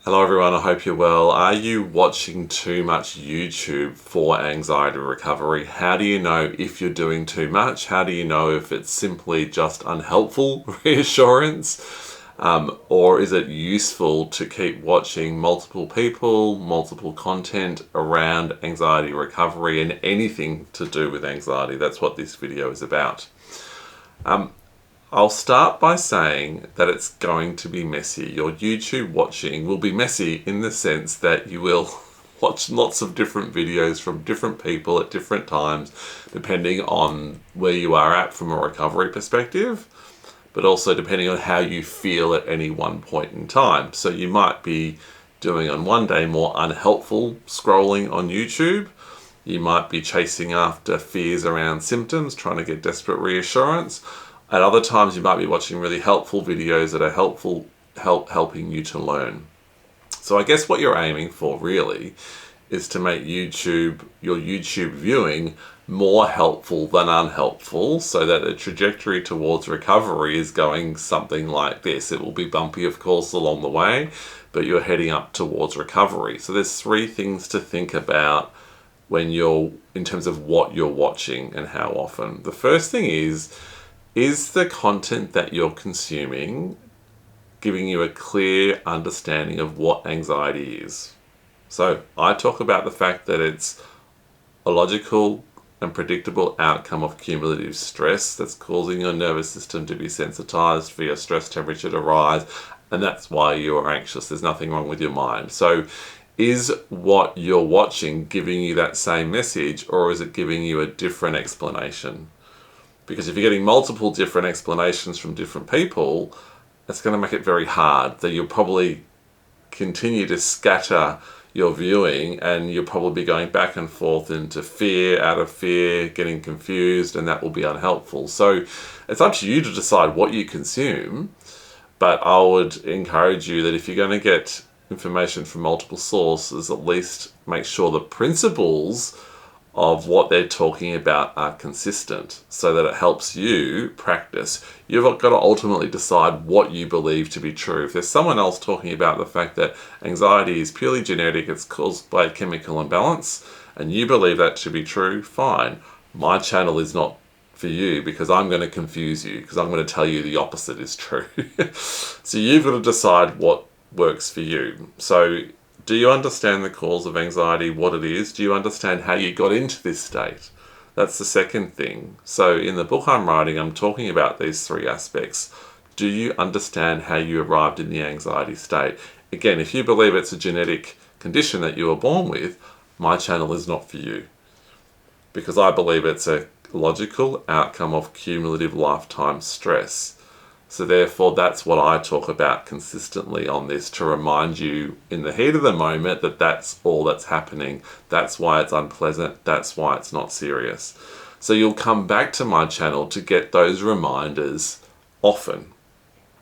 Hello everyone, I hope you're well. Are you watching too much YouTube for anxiety recovery? How do you know if you're doing too much? How do you know if it's simply just unhelpful reassurance? Or is it useful to keep watching multiple people, multiple content around anxiety recovery and anything to do with anxiety? That's what this video is about. I'll start by saying that it's going to be messy. Your YouTube watching will be messy in the sense that you will watch lots of different videos from different people at different times, depending on where you are at from a recovery perspective, but also depending on how you feel at any one point in time. So you might be doing on one day more unhelpful scrolling on YouTube. You might be chasing after fears around symptoms, trying to get desperate reassurance. At other times, you might be watching really helpful videos that are helping you to learn. So I guess what you're aiming for really is to make your YouTube viewing more helpful than unhelpful, so that the trajectory towards recovery is going something like this. It will be bumpy, of course, along the way, but you're heading up towards recovery. So there's three things to think about when in terms of what you're watching and how often. The first thing is the content that you're consuming giving you a clear understanding of what anxiety is? So I talk about the fact that it's a logical and predictable outcome of cumulative stress that's causing your nervous system to be sensitized for your stress temperature to rise, and that's why you are anxious. There's nothing wrong with your mind. So is what you're watching giving you that same message, or is it giving you a different explanation? Because if you're getting multiple different explanations from different people, that's going to make it very hard. That you'll probably continue to scatter your viewing, and you'll probably be going back and forth into fear, out of fear, getting confused, and that will be unhelpful. So it's up to you to decide what you consume, but I would encourage you that if you're going to get information from multiple sources, at least make sure the principles of what they're talking about are consistent, so that it helps you practice. You've got to ultimately decide what you believe to be true. If there's someone else talking about the fact that anxiety is purely genetic, it's caused by a chemical imbalance, and you believe that to be true, fine. My channel is not for you, because I'm going to confuse you, because I'm going to tell you the opposite is true. So you've got to decide what works for you. So do you understand the cause of anxiety, what it is? Do you understand how you got into this state? That's the second thing. So in the book I'm writing, I'm talking about these three aspects. Do you understand how you arrived in the anxiety state? Again, if you believe it's a genetic condition that you were born with, my channel is not for you, because I believe it's a logical outcome of cumulative lifetime stress. So therefore, that's what I talk about consistently on this, to remind you in the heat of the moment that that's all that's happening. That's why it's unpleasant. That's why it's not serious. So you'll come back to my channel to get those reminders often.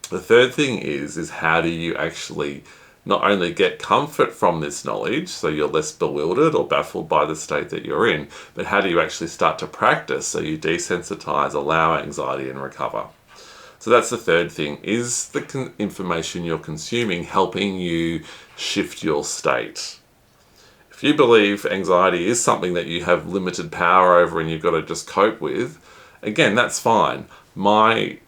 The third thing is how do you actually not only get comfort from this knowledge, so you're less bewildered or baffled by the state that you're in, but how do you actually start to practice so you desensitize, allow anxiety, and recover? So that's the third thing. Is the information you're consuming helping you shift your state? If you believe anxiety is something that you have limited power over and you've got to just cope with, again, that's fine. My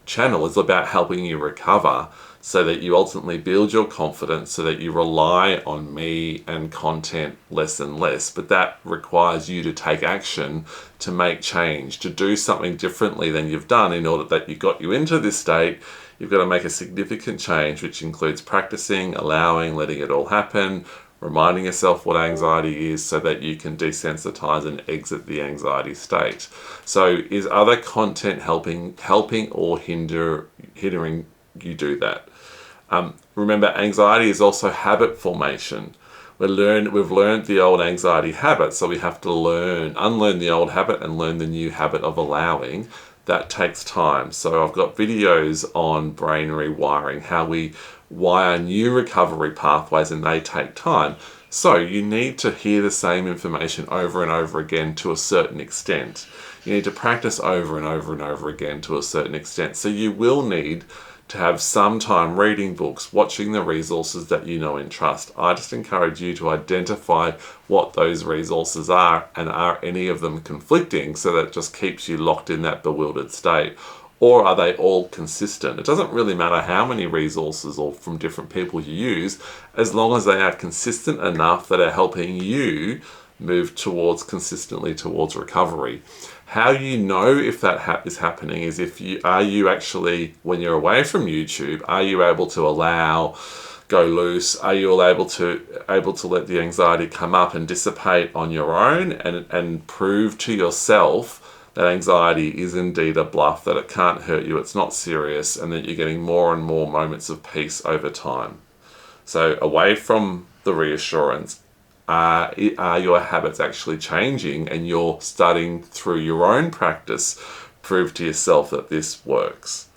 channel is about helping you recover so that you ultimately build your confidence, so that you rely on me and content less and less. But that requires you to take action, to make change, to do something differently than you've done in order that you got you into this state. You've got to make a significant change, which includes practicing, allowing, letting it all happen, reminding yourself what anxiety is so that you can desensitize and exit the anxiety state. So is other content helping or hindering you do that? Remember, anxiety is also habit formation. We've learned the old anxiety habit, so we have to unlearn the old habit and learn the new habit of allowing. That takes time. So I've got videos on brain rewiring, how we wire new recovery pathways, and they take time. So you need to hear the same information over and over again to a certain extent. You need to practice over and over and over again to a certain extent. So you will need to have some time reading books, watching the resources that you know and trust. I just encourage you to identify what those resources are, and are any of them conflicting, so that it just keeps you locked in that bewildered state. Or are they all consistent? It doesn't really matter how many resources or from different people you use, as long as they are consistent enough that are helping you move consistently towards recovery. How you know if that is happening is are you actually, when you're away from YouTube, are you able to go loose? Are you able to let the anxiety come up and dissipate on your own, and prove to yourself that anxiety is indeed a bluff, that it can't hurt you, it's not serious, and that you're getting more and more moments of peace over time? So away from the reassurance, are your habits actually changing, and you're starting through your own practice prove to yourself that this works?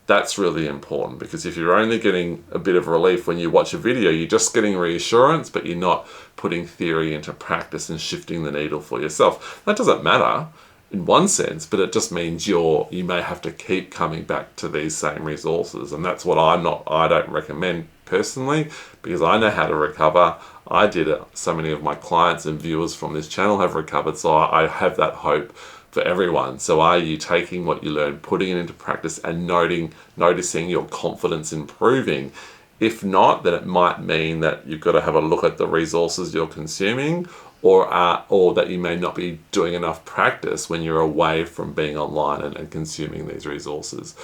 That's really important, because if you're only getting a bit of relief when you watch a video, you're just getting reassurance, but you're not putting theory into practice and shifting the needle for yourself. That doesn't matter in one sense, but it just means you may have to keep coming back to these same resources. And that's what I don't recommend personally, because I know how to recover. I did it. So many of my clients and viewers from this channel have recovered, so I have that hope for everyone. So are you taking what you learned, putting it into practice, and noticing your confidence improving? If not, then it might mean that you've got to have a look at the resources you're consuming, or that you may not be doing enough practice when you're away from being online and consuming these resources.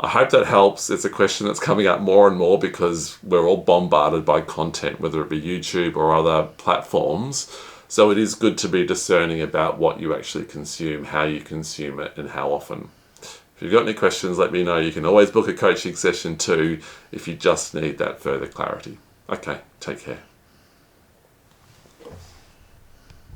I hope that helps. It's a question that's coming up more and more, because we're all bombarded by content, whether it be YouTube or other platforms. So it is good to be discerning about what you actually consume, how you consume it, and how often. If you've got any questions, let me know. You can always book a coaching session too if you just need that further clarity. Okay, take care.